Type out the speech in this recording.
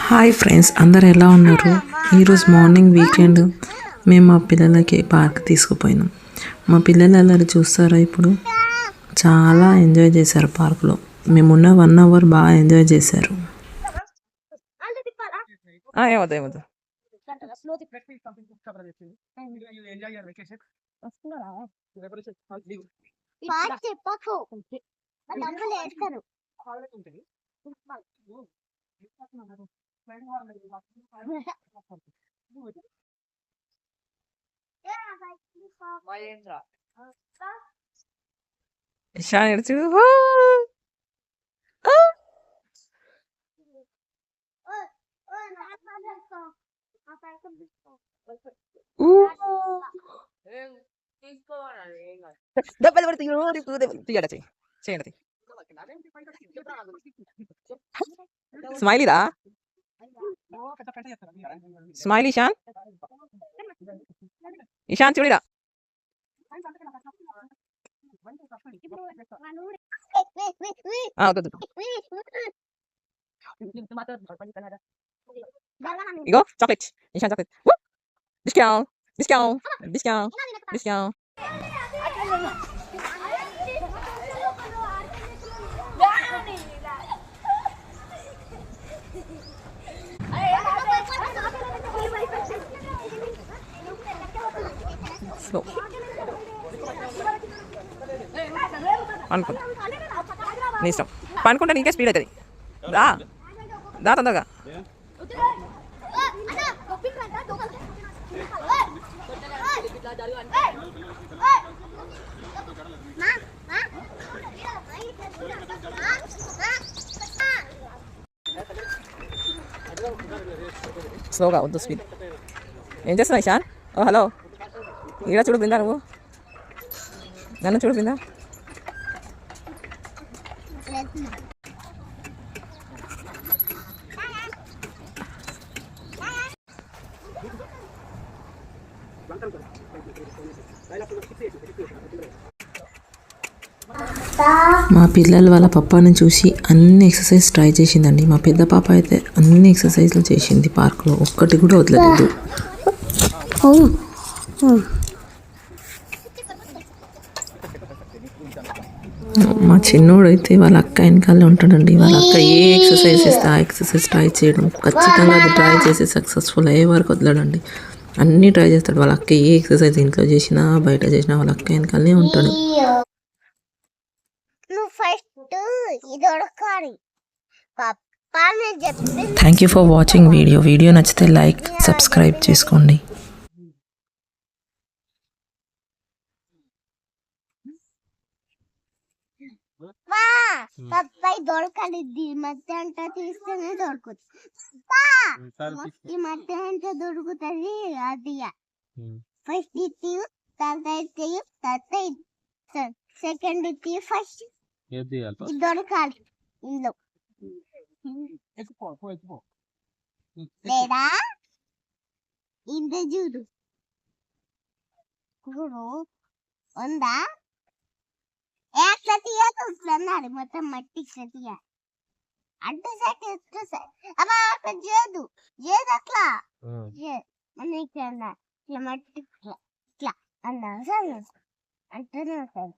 Hi friends, అందరు ఎలా ఉన్నారు? ఈరోజు మార్నింగ్ వీకెండ్ మేము మా పిల్లలకి పార్క్ తీసుకుపోయినాం. మా పిల్లలు అల్లరి చూస్తారా? ఇప్పుడు చాలా ఎంజాయ్ చేశారు పార్కులో. మేమున్న 1 అవర్ బాగా ఎంజాయ్ చేశారు. ఇషాన్ ఎడుచు దెబ్బలు పడుతుంది. చేయండి స్మైలీరా, స్మైల్ ఇషాన్. ఇషాన్ చూడిరా. ఇగో chocolate, Ishan chocolate. Discount discount discount discount. Slow అనుకో, నీ ఇష్టం. పనుకుంటే నీకే స్పీడ్ అవుతుంది. దా దా తొందరగా. స్లోగా వద్దు, స్పీడ్. ఏం చేస్తున్నావు ఇషాన్? ఓ హలో, ఈడ చూడు బృందా, నువ్వు నన్ను చూడు బృందా. మా పిల్లలు వాళ్ళ పప్పాని చూసి అన్ని ఎక్సర్సైజ్ ట్రై చేసిందండి. మా పెద్ద పాప అయితే అన్ని ఎక్సర్సైజ్లు చేసింది పార్క్లో, ఒక్కటి కూడా వదలలేదు. మా చిన్నోడు అయితే వాళ్ళ అక్క వెనకాలే ఉంటాడండి. వాళ్ళ అక్క ఏ ఎక్సర్సైజ్ ఇస్తే ఆ ఎక్సర్సైజ్ ట్రై చేయడం, ఖచ్చితంగా అది ట్రై చేసి సక్సెస్ఫుల్ అయ్యే వరకు వదలడండి. అన్నీ ట్రై చేస్తాడు. వాళ్ళ అక్క ఏ ఎక్సర్సైజ్ ఇంట్లో చేసినా బయట చేసినా వాళ్ళ అక్క వెనకాలనే ఉంటాడు. Thank you for watching video. Video నచ్చితే లైక్, సబ్స్క్రైబ్ చేసుకోండి. దొరకలేదు ఈ మధ్య అంతా తీస్తేనే దొరుకుతుంది. ఈ మధ్య అంటే దొరుకుతుంది. అది ఫస్ట్ ఇచ్చి తర్వాత సెకండ్ ఇచ్చి ఫస్ట్ దొరకాలి ఇందులో. లేదా ఇంత చూడు ఉందా? ఎట్లా తీయాలి మొత్తం మట్టి తీయ అడ్డు సైడ్ ఎట్టు సైడ్ అబ్బా అట్లా చేయదు చేయదు అట్లా ఇట్లా మట్టి ఇట్లా అన్నా సరే అంటేనే వస్తుంది.